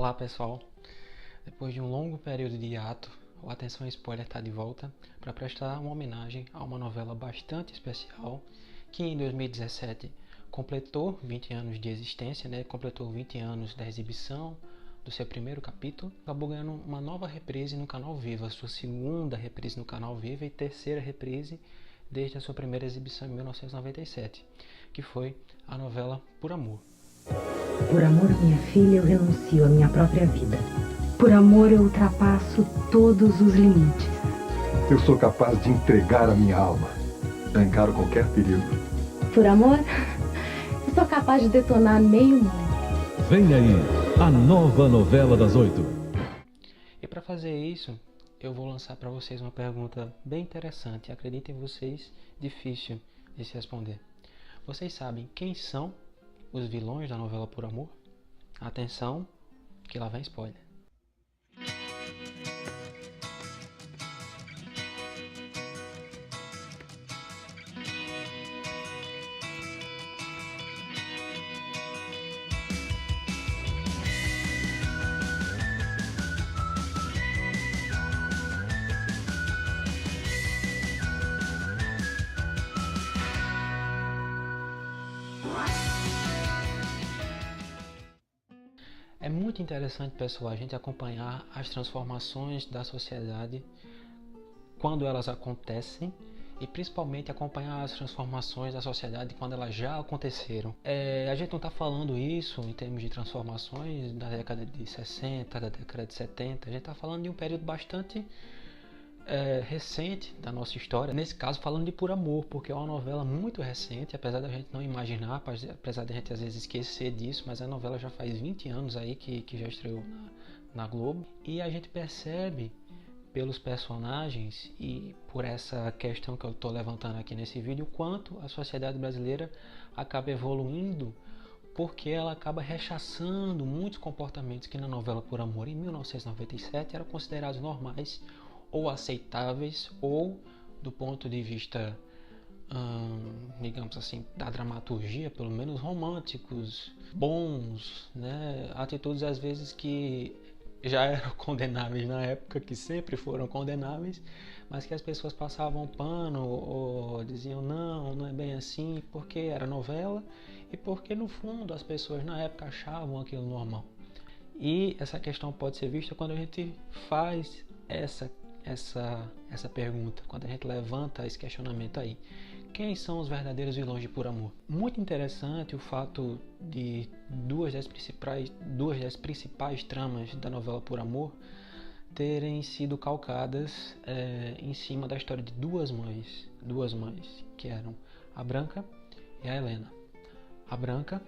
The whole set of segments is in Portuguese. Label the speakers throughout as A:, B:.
A: Olá pessoal, depois de um longo período de hiato, o Atenção Spoiler está de volta para prestar uma homenagem a uma novela bastante especial que em 2017 completou 20 anos de existência, completou 20 anos da exibição do seu primeiro capítulo, acabou ganhando uma nova reprise no canal Viva, sua segunda reprise no canal Viva e terceira reprise desde a sua primeira exibição em 1997, que foi a novela Por Amor.
B: Por amor, minha filha, eu renuncio à minha própria vida. Por amor, eu ultrapasso todos os limites.
C: Eu sou capaz de entregar a minha alma. Eu encaro qualquer perigo.
B: Por amor, eu sou capaz de detonar meio mundo.
D: Vem aí, a nova novela das 8.
A: E para fazer isso, eu vou lançar para vocês uma pergunta bem interessante. Acreditem vocês, difícil de se responder. Vocês sabem quem são os vilões da novela Por Amor? Atenção, que lá vem spoiler. É muito interessante, pessoal, a gente acompanhar as transformações da sociedade quando elas acontecem e principalmente acompanhar as transformações da sociedade quando elas já aconteceram. A gente não está falando isso em termos de transformações da década de 60, da década de 70, a gente está falando de um período bastante recente da nossa história, nesse caso falando de Por Amor, porque é uma novela muito recente, apesar da gente não imaginar, apesar da gente às vezes esquecer disso, mas a novela já faz 20 anos aí que já estreou na Globo, e a gente percebe pelos personagens e por essa questão que eu estou levantando aqui nesse vídeo, o quanto a sociedade brasileira acaba evoluindo, porque ela acaba rechaçando muitos comportamentos que na novela Por Amor em 1997 eram considerados normais ou aceitáveis, ou do ponto de vista, digamos assim, da dramaturgia, pelo menos românticos, bons, atitudes às vezes que já eram condenáveis na época, que sempre foram condenáveis, mas que as pessoas passavam pano ou diziam não é bem assim, porque era novela e porque no fundo as pessoas na época achavam aquilo normal. E essa questão pode ser vista quando a gente faz essa pergunta, quando a gente levanta esse questionamento aí. Quem são os verdadeiros vilões de Por Amor? Muito interessante o fato de duas das principais tramas da novela Por Amor terem sido calcadas em cima da história de duas mães, que eram a Branca e a Helena. A Branca,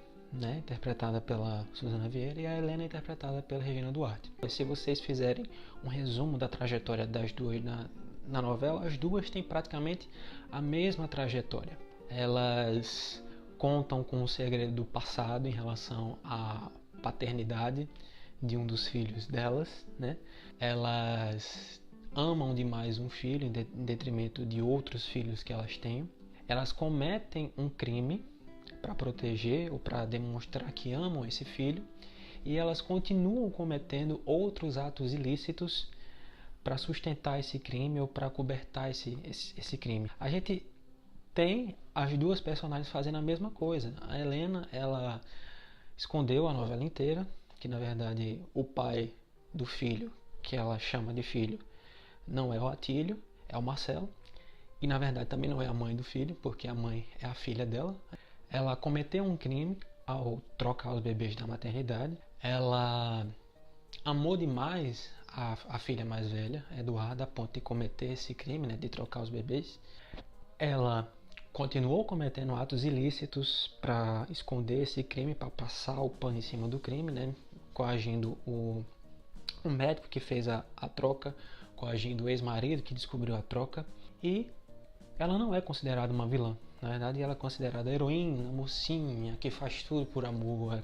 A: interpretada pela Suzana Vieira, e a Helena, interpretada pela Regina Duarte. Se vocês fizerem um resumo da trajetória das duas na novela, as duas têm praticamente a mesma trajetória. Elas contam com o segredo do passado em relação à paternidade de um dos filhos delas, Elas amam demais um filho em detrimento de outros filhos que elas têm. Elas cometem um crime para proteger ou para demonstrar que amam esse filho, e elas continuam cometendo outros atos ilícitos para sustentar esse crime ou para cobertar esse crime. A gente tem as duas personagens fazendo a mesma coisa. A Helena, ela escondeu a novela inteira que na verdade o pai do filho, que ela chama de filho, não é o Atílio, é o Marcelo, e na verdade também não é a mãe do filho, porque a mãe é a filha dela. Ela cometeu um crime ao trocar os bebês da maternidade. Ela amou demais a filha mais velha, Eduarda, a ponto de cometer esse crime, de trocar os bebês. Ela continuou cometendo atos ilícitos para esconder esse crime, para passar o pano em cima do crime, coagindo o médico que fez a troca, coagindo o ex-marido que descobriu a troca. E ela não é considerada uma vilã. Na verdade, ela é considerada a heroína, a mocinha, que faz tudo por amor,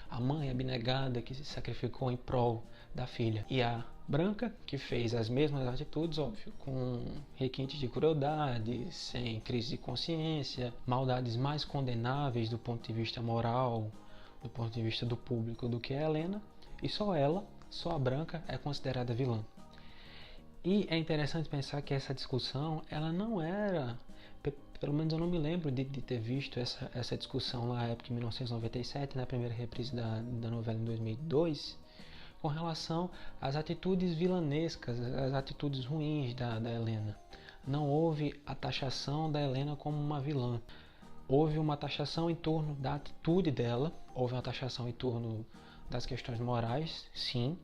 A: a mãe abnegada que se sacrificou em prol da filha. E a Branca, que fez as mesmas atitudes, óbvio, com requintes de crueldade, sem crise de consciência, maldades mais condenáveis do ponto de vista moral, do ponto de vista do público, do que a Helena. E só ela, só a Branca, é considerada vilã. E é interessante pensar que essa discussão, ela não era, pelo menos eu não me lembro de ter visto essa discussão lá na época em 1997, na primeira reprise da novela em 2002, com relação às atitudes vilanescas, às atitudes ruins da Helena. Não houve a taxação da Helena como uma vilã. Houve uma taxação em torno da atitude dela, houve uma taxação em torno das questões morais, sim,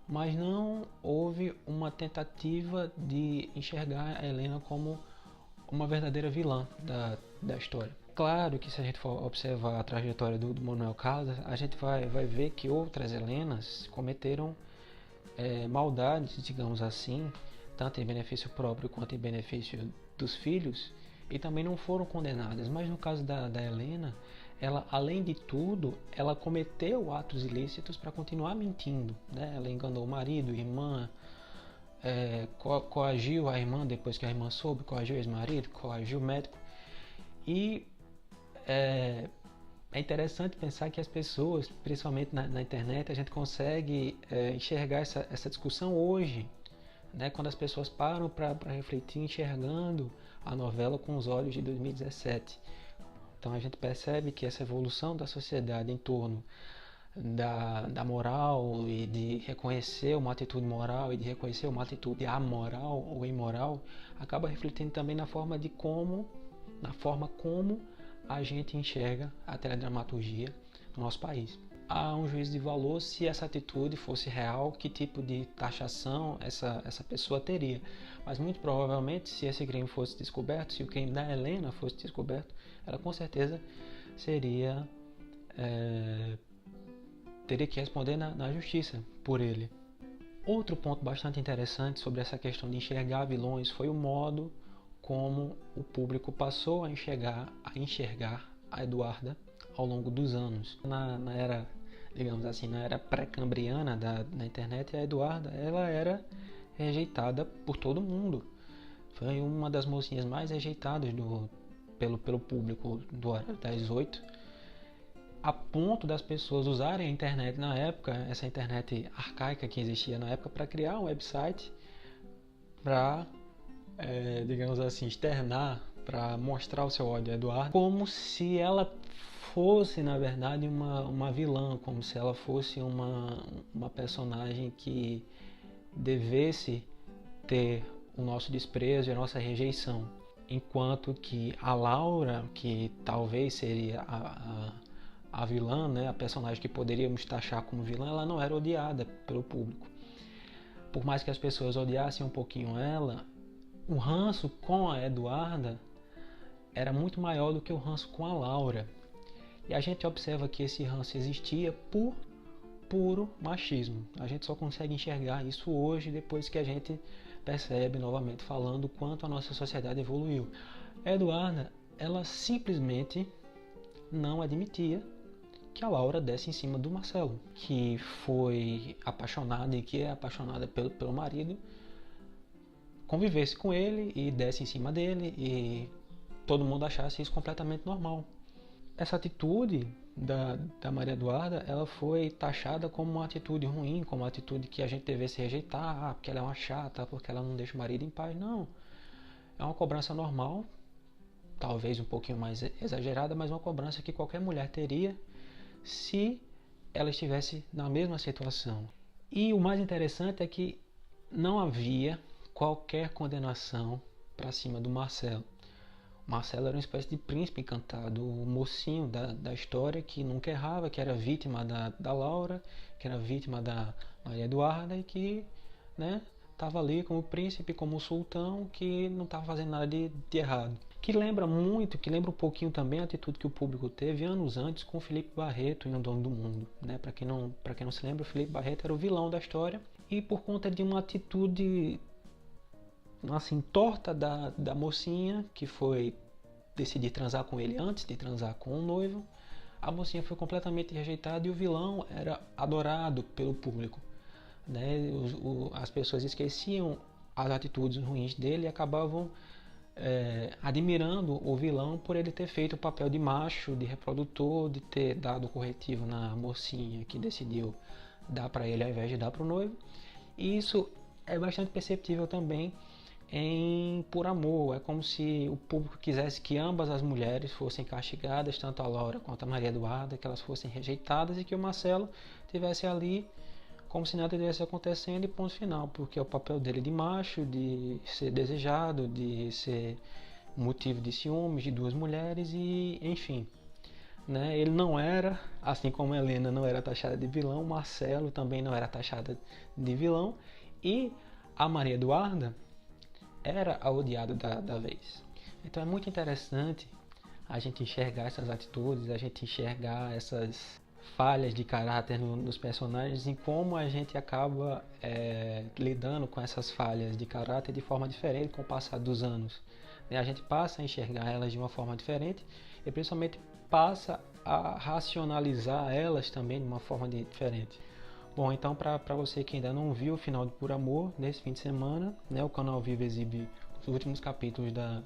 A: mas não houve uma tentativa de enxergar a Helena como uma verdadeira vilã da história. Claro que se a gente for observar a trajetória do Manuel Carlos, a gente vai ver que outras Helenas cometeram maldades, digamos assim, tanto em benefício próprio quanto em benefício dos filhos, e também não foram condenadas. Mas no caso da Helena, ela, além de tudo, ela cometeu atos ilícitos para continuar mentindo, né? Ela enganou o marido, a irmã, coagiu a irmã depois que a irmã soube, coagiu o ex-marido, coagiu o médico. E é interessante pensar que as pessoas, principalmente na internet, a gente consegue enxergar essa discussão hoje, né? Quando as pessoas param para refletir enxergando a novela com os olhos de 2017. Então a gente percebe que essa evolução da sociedade em torno da moral e de reconhecer uma atitude moral e de reconhecer uma atitude amoral ou imoral acaba refletindo também na forma como a gente enxerga a teledramaturgia no nosso país. Há um juízo de valor se essa atitude fosse real, que tipo de taxação essa pessoa teria. Mas muito provavelmente, se esse crime fosse descoberto, se o crime da Helena fosse descoberto, ela com certeza teria que responder na justiça por ele. Outro ponto bastante interessante sobre essa questão de enxergar vilões foi o modo como o público passou a enxergar a Eduarda ao longo dos anos. Na era, digamos assim, na era pré-cambriana da internet, a Eduarda, ela era rejeitada por todo mundo. Foi uma das mocinhas mais rejeitadas pelo público do horário das 8, a ponto das pessoas usarem a internet na época, essa internet arcaica que existia na época, para criar um website para, digamos assim, externar, para mostrar o seu ódio a Eduarda, como se ela fosse, na verdade, uma vilã, como se ela fosse uma personagem que devesse ter o nosso desprezo e a nossa rejeição. Enquanto que a Laura, que talvez seria a vilã, né, a personagem que poderíamos taxar como vilã, ela não era odiada pelo público. Por mais que as pessoas odiassem um pouquinho ela, o ranço com a Eduarda era muito maior do que o ranço com a Laura. E a gente observa que esse ranço existia por puro machismo. A gente só consegue enxergar isso hoje, depois que a gente percebe, novamente falando, o quanto a nossa sociedade evoluiu. A Eduarda, ela simplesmente não admitia que a Laura desse em cima do Marcelo, que foi apaixonada e que é apaixonada pelo marido, convivesse com ele e desse em cima dele e todo mundo achasse isso completamente normal. Essa atitude da Maria Eduarda, ela foi taxada como uma atitude ruim, como uma atitude que a gente devesse rejeitar, porque ela é uma chata, porque ela não deixa o marido em paz. Não, é uma cobrança normal, talvez um pouquinho mais exagerada, mas uma cobrança que qualquer mulher teria se ela estivesse na mesma situação. E o mais interessante é que não havia qualquer condenação para cima do Marcelo. Marcelo era uma espécie de príncipe encantado, o mocinho da história que nunca errava, que era vítima da Laura, que era vítima da Maria Eduarda e que, né, estava ali como príncipe, como sultão, que não estava fazendo nada de errado. Que lembra um pouquinho também a atitude que o público teve anos antes com o Felipe Barreto em O Dono do Mundo, né? Para quem não se lembra, o Felipe Barreto era o vilão da história e por conta de uma atitude assim torta da mocinha, que foi decidir transar com ele antes de transar com o noivo, a mocinha foi completamente rejeitada e o vilão era adorado pelo público, né? As pessoas esqueciam as atitudes ruins dele e acabavam admirando o vilão por ele ter feito o papel de macho, de reprodutor, de ter dado corretivo na mocinha que decidiu dá para ele ao invés de dar para o noivo. E isso é bastante perceptível também em Por Amor. É como se o público quisesse que ambas as mulheres fossem castigadas, tanto a Laura quanto a Maria Eduarda, que elas fossem rejeitadas e que o Marcelo tivesse ali como se nada estivesse acontecendo e ponto final, porque é o papel dele de macho, de ser desejado, de ser motivo de ciúmes de duas mulheres e enfim, né? Ele não era, assim como a Helena não era taxada de vilão, Marcelo também não era taxada de vilão e a Maria Eduarda era a odiada da vez. Então é muito interessante a gente enxergar essas atitudes, a gente enxergar essas falhas de caráter nos personagens e como a gente acaba lidando com essas falhas de caráter de forma diferente com o passar dos anos. A gente passa a enxergar elas de uma forma diferente e principalmente passa a racionalizar elas também de uma forma diferente. Bom, então para você que ainda não viu o final de Por Amor, nesse fim de semana, né, o Canal Vivo exibe os últimos capítulos da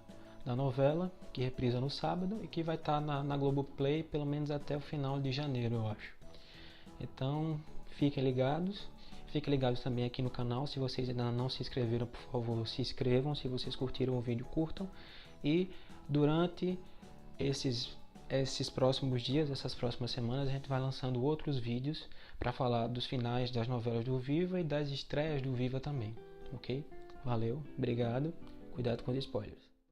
A: novela, que reprisa no sábado e que vai estar na Globoplay pelo menos até o final de janeiro, eu acho. Então, fiquem ligados também aqui no canal. Se vocês ainda não se inscreveram, por favor, se inscrevam. Se vocês curtiram o vídeo, curtam. E durante esses próximos dias, essas próximas semanas, a gente vai lançando outros vídeos para falar dos finais das novelas do Viva e das estreias do Viva também, ok? Valeu, obrigado, cuidado com os spoilers.